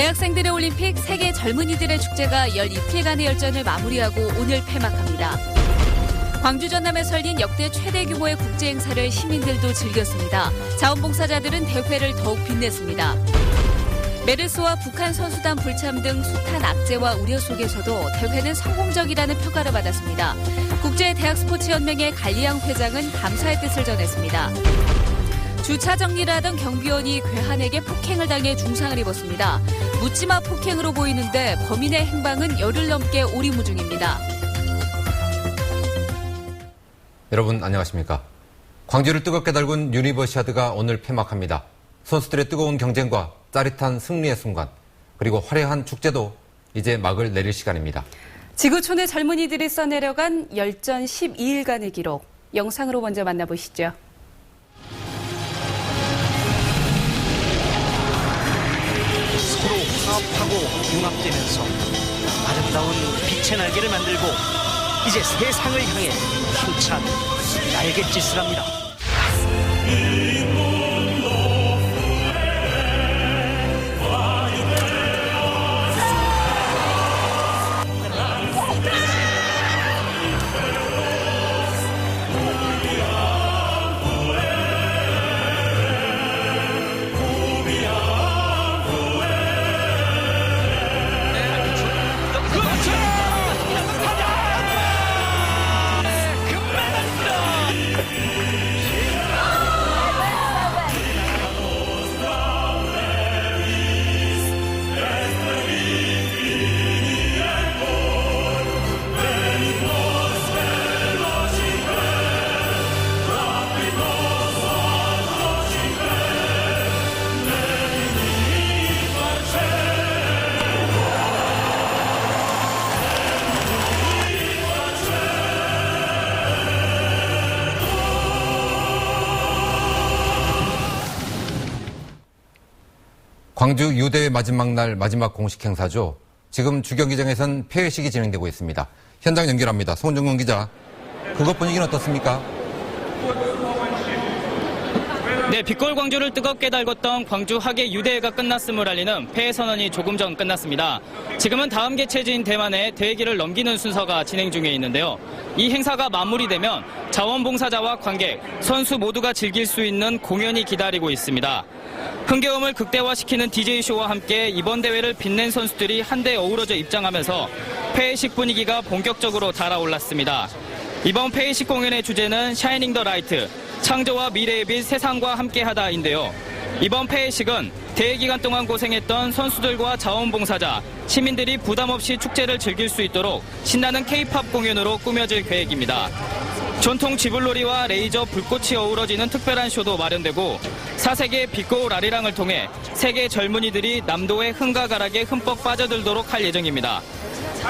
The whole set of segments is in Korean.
대학생들의 올림픽, 세계 젊은이들의 축제가 열 이틀간의 열전을 마무리하고 오늘 폐막합니다. 광주 전남에서 열린 역대 최대 규모의 국제 행사를 시민들도 즐겼습니다. 자원봉사자들은 대회를 더욱 빛냈습니다. 메르스와 북한 선수단 불참 등 숱한 악재와 우려 속에서도 대회는 성공적이라는 평가를 받았습니다. 국제대학스포츠연맹의 갈리앙 회장은 감사의 뜻을 전했습니다. 주차 정리를 하던 경비원이 괴한에게 폭행을 당해 중상을 입었습니다. 묻지마 폭행으로 보이는데 범인의 행방은 열흘 넘게 오리무중입니다. 여러분 안녕하십니까? 광주를 뜨겁게 달군 유니버시아드가 오늘 폐막합니다. 선수들의 뜨거운 경쟁과 짜릿한 승리의 순간, 그리고 화려한 축제도 이제 막을 내릴 시간입니다. 지구촌의 젊은이들이 써내려간 열전 12일간의 기록, 영상으로 먼저 만나보시죠. 서로 화합하고 융합되면서 아름다운 빛의 날개를 만들고 이제 세상을 향해 힘찬 날갯짓을 합니다. 광주 유대회 마지막 날 마지막 공식 행사죠. 지금 주경기장에선 폐회식이 진행되고 있습니다. 현장 연결합니다. 손정근 기자. 그것 분위기는 어떻습니까? 네, 빛골 광주를 뜨겁게 달궜던 광주 하계 유대회가 끝났음을 알리는 폐회 선언이 조금 전 끝났습니다. 지금은 다음 개최지인 대만에 대회기를 넘기는 순서가 진행 중에 있는데요. 이 행사가 마무리되면 자원봉사자와 관객, 선수 모두가 즐길 수 있는 공연이 기다리고 있습니다. 흥겨움을 극대화시키는 DJ쇼와 함께 이번 대회를 빛낸 선수들이 한데 어우러져 입장하면서 폐회식 분위기가 본격적으로 달아올랐습니다. 이번 폐회식 공연의 주제는 샤이닝 더 라이트, 창조와 미래의 빛 세상과 함께하다인데요. 이번 폐회식은 대회 기간 동안 고생했던 선수들과 자원봉사자, 시민들이 부담 없이 축제를 즐길 수 있도록 신나는 K-팝 공연으로 꾸며질 계획입니다. 전통 지불놀이와 레이저 불꽃이 어우러지는 특별한 쇼도 마련되고 4세계 빛고 라리랑을 통해 세계 젊은이들이 남도의 흥과 가락에 흠뻑 빠져들도록 할 예정입니다.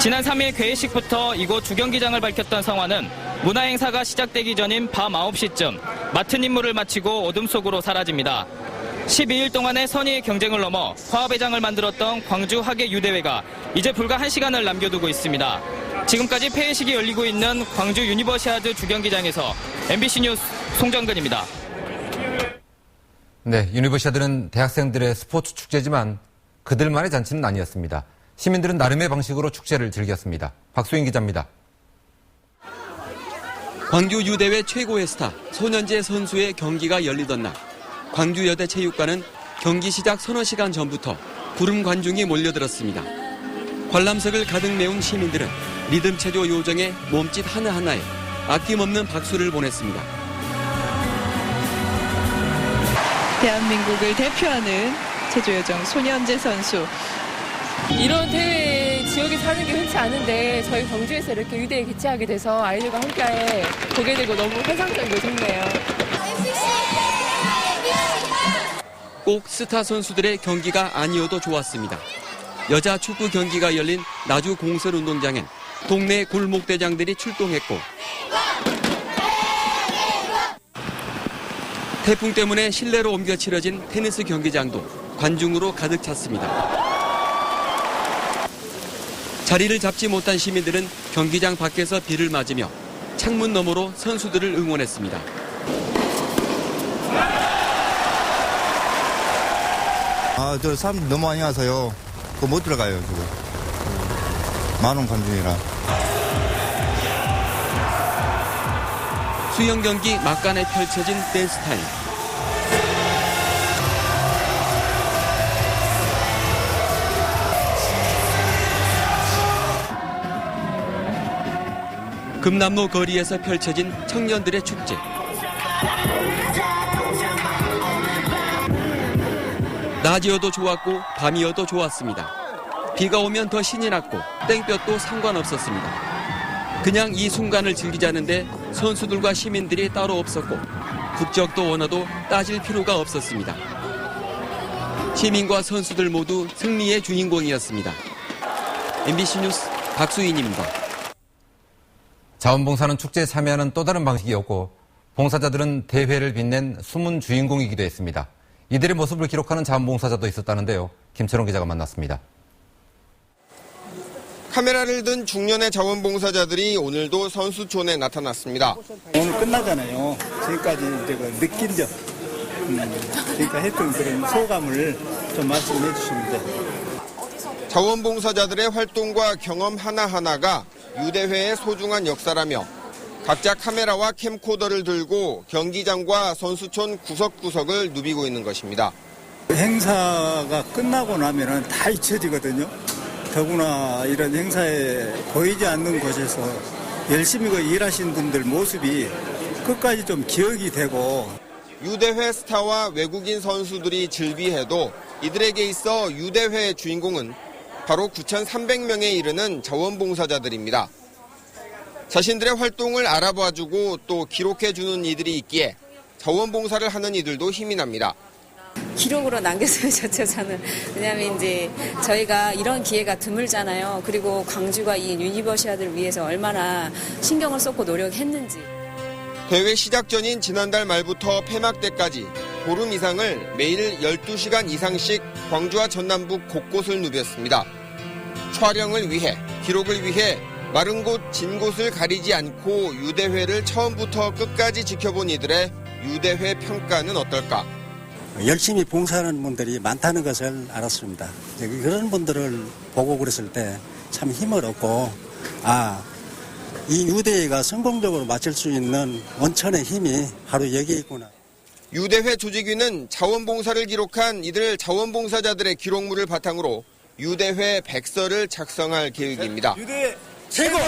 지난 3일 개회식부터 이곳 주경기장을 밝혔던 성화는 문화행사가 시작되기 전인 밤 9시쯤 맡은 임무를 마치고 어둠 속으로 사라집니다. 12일 동안의 선의의 경쟁을 넘어 화합회장을 만들었던 광주 하계 유대회가 이제 불과 1시간을 남겨두고 있습니다. 지금까지 폐회식이 열리고 있는 광주 유니버시아드 주경기장에서 MBC 뉴스 송정근입니다. 네, 유니버시아드는 대학생들의 스포츠 축제지만 그들만의 잔치는 아니었습니다. 시민들은 나름의 방식으로 축제를 즐겼습니다. 박수인 기자입니다. 광주 유대회 최고의 스타 손현재 선수의 경기가 열리던 날, 광주여대체육관은 경기 시작 서너 시간 전부터 구름 관중이 몰려들었습니다. 관람석을 가득 메운 시민들은 리듬 체조 요정의 몸짓 하나하나에 아낌없는 박수를 보냈습니다. 대한민국을 대표하는 체조 요정 손현재 선수. 이런 대회 지역에 사는 게 흔치 않은데 저희 광주에서 이렇게 유대에 개최하게 돼서 아이들과 함께 보게 되고 너무 환상적이고 좋네요. 꼭 스타 선수들의 경기가 아니어도 좋았습니다. 여자 축구 경기가 열린 나주 공설운동장엔 동네 골목대장들이 출동했고 태풍 때문에 실내로 옮겨 치러진 테니스 경기장도 관중으로 가득 찼습니다. 자리를 잡지 못한 시민들은 경기장 밖에서 비를 맞으며 창문 너머로 선수들을 응원했습니다. 저 사람 너무 많이 와서요. 그거 못 들어가요, 지금. 만원 관중이라. 수영 경기 막간에 펼쳐진 댄스 타임. 금남로 거리에서 펼쳐진 청년들의 축제. 낮이어도 좋았고 밤이어도 좋았습니다. 비가 오면 더 신이 났고 땡볕도 상관없었습니다. 그냥 이 순간을 즐기자는데 선수들과 시민들이 따로 없었고 국적도 언어도 따질 필요가 없었습니다. 시민과 선수들 모두 승리의 주인공이었습니다. MBC 뉴스 박수인입니다. 자원봉사는 축제에 참여하는 또 다른 방식이었고 봉사자들은 대회를 빛낸 숨은 주인공이기도 했습니다. 이들의 모습을 기록하는 자원봉사자도 있었다는데요. 김철원 기자가 만났습니다. 카메라를 든 중년의 자원봉사자들이 오늘도 선수촌에 나타났습니다. 오늘 끝나잖아요. 지금까지 이제 느낀 점, 그러니까 했던 그런 소감을 좀 말씀해 주시면 돼요. 자원봉사자들의 활동과 경험 하나하나가 유대회의 소중한 역사라며 각자 카메라와 캠코더를 들고 경기장과 선수촌 구석구석을 누비고 있는 것입니다. 행사가 끝나고 나면은 다 잊혀지거든요. 더구나 이런 행사에 보이지 않는 곳에서 열심히 일하신 분들 모습이 끝까지 좀 기억이 되고. 유대회 스타와 외국인 선수들이 즐비해도 이들에게 있어 유대회의 주인공은 바로 9,300명에 이르는 자원봉사자들입니다. 자신들의 활동을 알아봐주고 또 기록해주는 이들이 있기에 자원봉사를 하는 이들도 힘이 납니다. 기록으로 남겼어요, 저는. 왜냐하면 이제 저희가 이런 기회가 드물잖아요. 그리고 광주가 이 유니버시아드를 위해서 얼마나 신경을 쏟고 노력했는지. 대회 시작 전인 지난달 말부터 폐막 때까지 보름 이상을 매일 12시간 이상씩 광주와 전남북 곳곳을 누볐습니다. 촬영을 위해, 기록을 위해 마른 곳, 진 곳을 가리지 않고 유대회를 처음부터 끝까지 지켜본 이들의 유대회 평가는 어떨까? 열심히 봉사하는 분들이 많다는 것을 알았습니다. 그런 분들을 보고 그랬을 때 참 힘을 얻고, 이 유대회가 성공적으로 마칠 수 있는 원천의 힘이 바로 여기에 있구나. 유대회 조직위는 자원봉사를 기록한 이들 자원봉사자들의 기록물을 바탕으로 유대회 백서를 작성할 계획입니다. 유대 최고!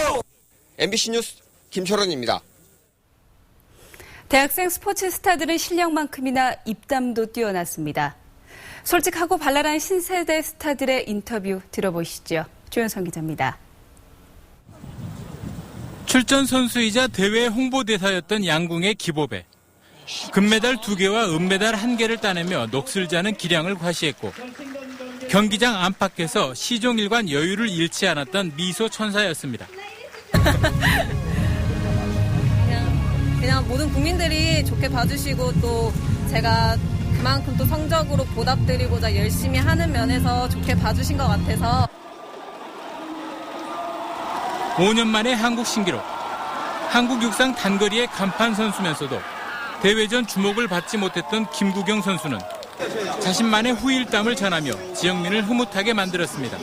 MBC 뉴스 김철원입니다. 대학생 스포츠 스타들은 실력만큼이나 입담도 뛰어났습니다. 솔직하고 발랄한 신세대 스타들의 인터뷰 들어보시죠. 조현성 기자입니다. 출전 선수이자 대회 홍보대사였던 양궁의 기보배. 금메달 2개와 은메달 1개를 따내며 녹슬지 않은 기량을 과시했고 경기장 안팎에서 시종일관 여유를 잃지 않았던 미소 천사였습니다. 그냥 모든 국민들이 좋게 봐주시고 또 제가 그만큼 또 성적으로 보답드리고자 열심히 하는 면에서 좋게 봐주신 것 같아서. 5년 만에 한국 신기록. 한국 육상 단거리의 간판 선수면서도 대회전 주목을 받지 못했던 김구경 선수는 자신만의 후일담을 전하며 지역민을 흐뭇하게 만들었습니다.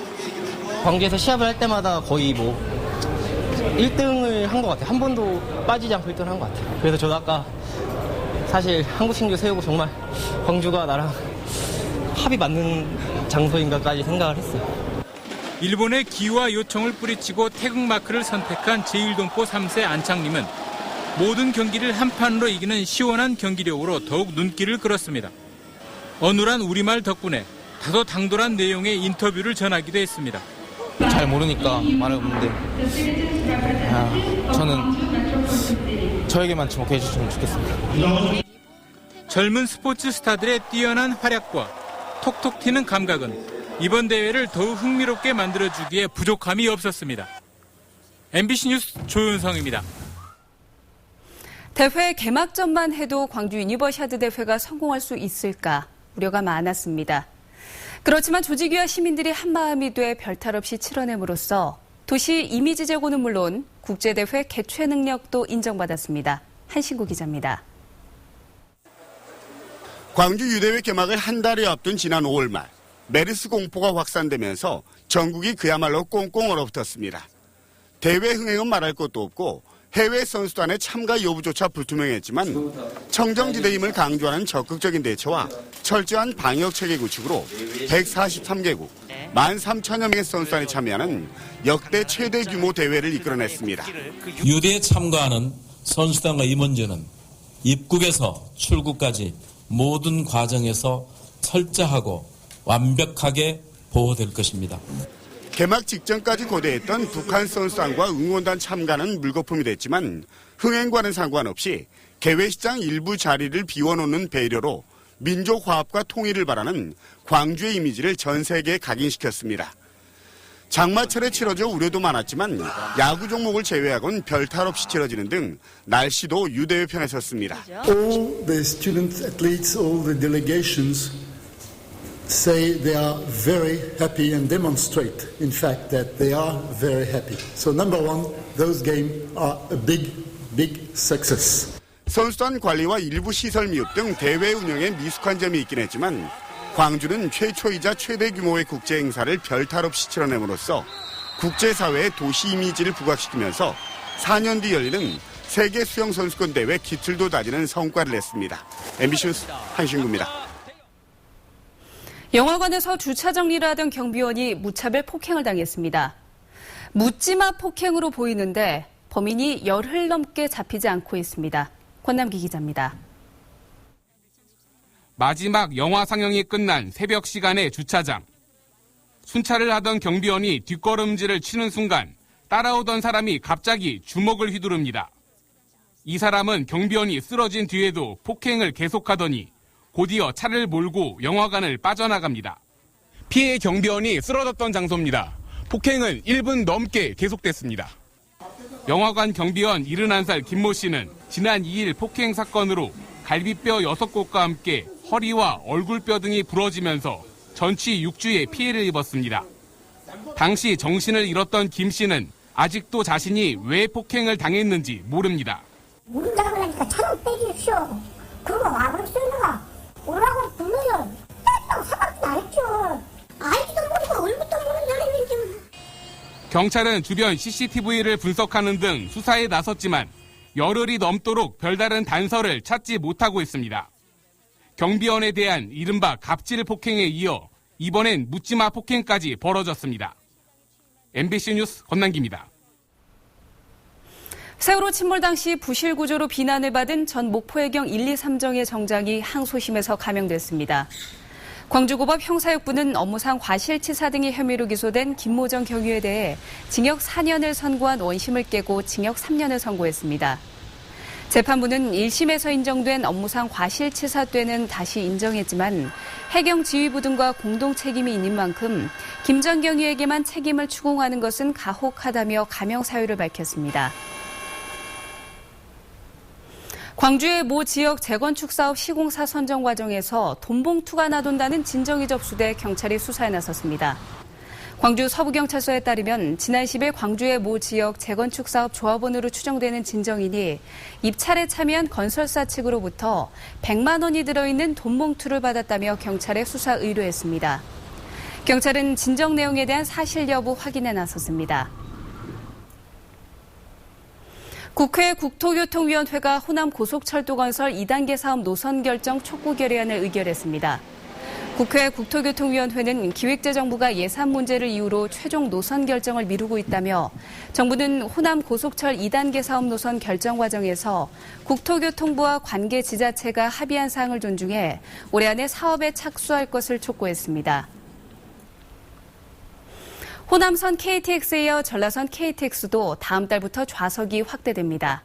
광주에서 시합을 할 때마다 거의 1등을 한 것 같아요. 한 번도 빠지지 않고 1등을 한 것 같아요. 그래서 저도 아까 사실 한국 신기록 세우고 정말 광주가 나랑 합이 맞는 장소인가까지 생각을 했어요. 일본의 기와 요청을 뿌리치고 태극마크를 선택한 제1동포 3세 안창림은 모든 경기를 한 판으로 이기는 시원한 경기력으로 더욱 눈길을 끌었습니다. 어눌한 우리말 덕분에 다소 당돌한 내용의 인터뷰를 전하기도 했습니다. 잘 모르니까 말을 없는데 저는 저에게만 주목해 주시면 좋겠습니다. 젊은 스포츠 스타들의 뛰어난 활약과 톡톡 튀는 감각은 이번 대회를 더욱 흥미롭게 만들어주기에 부족함이 없었습니다. MBC 뉴스 조윤성입니다. 대회 개막전만 해도 광주 유니버시아드 대회가 성공할 수 있을까 우려가 많았습니다. 그렇지만 조직위와 시민들이 한마음이 돼 별탈 없이 치러냄으로써 도시 이미지 제고는 물론 국제대회 개최 능력도 인정받았습니다. 한신구 기자입니다. 광주 유대회 개막을 한 달이 앞둔 지난 5월 말 메르스 공포가 확산되면서 전국이 그야말로 꽁꽁 얼어붙었습니다. 대회 흥행은 말할 것도 없고 해외 선수단의 참가 여부조차 불투명했지만 청정지대임을 강조하는 적극적인 대처와 철저한 방역 체계 구축으로 143개국 13,000여 명의 선수단이 참여하는 역대 최대 규모 대회를 이끌어냈습니다. 유대에 참가하는 선수단과 임원진은 입국에서 출국까지 모든 과정에서 철저하고 완벽하게 보호될 것입니다. 개막 직전까지 고대했던 북한 선수단과 응원단 참가는 물거품이 됐지만 흥행과는 상관없이 개회시장 일부 자리를 비워놓는 배려로 민족 화합과 통일을 바라는 광주의 이미지를 전 세계에 각인시켰습니다. 장마철에 치러져 우려도 많았지만 야구 종목을 제외하곤 별탈 없이 치러지는 등 날씨도 유대의 편에 섰습니다. All the student athletes, all the delegations say they are very happy and demonstrate, in fact, that they are very happy. So number one, those games are a big success. 선수단 관리와 일부 시설 미흡 등 대회 운영에 미숙한 점이 있긴 했지만 광주는 최초이자 최대 규모의 국제 행사를 별탈 없이 치러냄으로써 국제사회의 도시 이미지를 부각시키면서 4년 뒤 열리는 세계 수영선수권 대회 기틀도 다지는 성과를 냈습니다. MBC 뉴스 한신구입니다. 영화관에서 주차 정리를 하던 경비원이 무차별 폭행을 당했습니다. 묻지마 폭행으로 보이는데 범인이 열흘 넘게 잡히지 않고 있습니다. 권남기 기자입니다. 마지막 영화 상영이 끝난 새벽 시간의 주차장. 순찰을 하던 경비원이 뒷걸음질을 치는 순간 따라오던 사람이 갑자기 주먹을 휘두릅니다. 이 사람은 경비원이 쓰러진 뒤에도 폭행을 계속하더니 곧이어 차를 몰고 영화관을 빠져나갑니다. 피해 경비원이 쓰러졌던 장소입니다. 폭행은 1분 넘게 계속됐습니다. 영화관 경비원 71살 김모 씨는 지난 2일 폭행 사건으로 갈비뼈 6곳과 함께 허리와 얼굴뼈 등이 부러지면서 전치 6주의 피해를 입었습니다. 당시 정신을 잃었던 김 씨는 아직도 자신이 왜 폭행을 당했는지 모릅니다. 모른다고 하니까 차를 빼주십시오. 그러고 와버릴 수 있는가? 오라고 불러요. 뺐다고 사과도 안 했죠. 알지도 모르고 얼굴도 모르는 사람이 지금. 경찰은 주변 CCTV를 분석하는 등 수사에 나섰지만 열흘이 넘도록 별다른 단서를 찾지 못하고 있습니다. 경비원에 대한 이른바 갑질 폭행에 이어 이번엔 묻지마 폭행까지 벌어졌습니다. MBC 뉴스 권남기입니다. 세월호 침몰 당시 부실 구조로 비난을 받은 전 목포해경 1, 2, 3정의 정장이 항소심에서 감형됐습니다. 광주고법 형사육부는 업무상 과실치사 등의 혐의로 기소된 김모정 경위에 대해 징역 4년을 선고한 원심을 깨고 징역 3년을 선고했습니다. 재판부는 1심에서 인정된 업무상 과실치사죄는 다시 인정했지만 해경 지휘부 등과 공동 책임이 있는 만큼 김 전 경위에게만 책임을 추궁하는 것은 가혹하다며 감형 사유를 밝혔습니다. 광주의 모 지역 재건축 사업 시공사 선정 과정에서 돈봉투가 나돈다는 진정이 접수돼 경찰이 수사에 나섰습니다. 광주 서부경찰서에 따르면 지난 10일 광주의 모 지역 재건축 사업 조합원으로 추정되는 진정인이 입찰에 참여한 건설사 측으로부터 100만 원이 들어있는 돈봉투를 받았다며 경찰에 수사 의뢰했습니다. 경찰은 진정 내용에 대한 사실 여부 확인에 나섰습니다. 국회 국토교통위원회가 호남 고속철도 건설 2단계 사업 노선 결정 촉구 결의안을 의결했습니다. 국회 국토교통위원회는 기획재정부가 예산 문제를 이유로 최종 노선 결정을 미루고 있다며 정부는 호남 고속철 2단계 사업 노선 결정 과정에서 국토교통부와 관계 지자체가 합의한 사항을 존중해 올해 안에 사업에 착수할 것을 촉구했습니다. 호남선 KTX에 이어 전라선 KTX도 다음 달부터 좌석이 확대됩니다.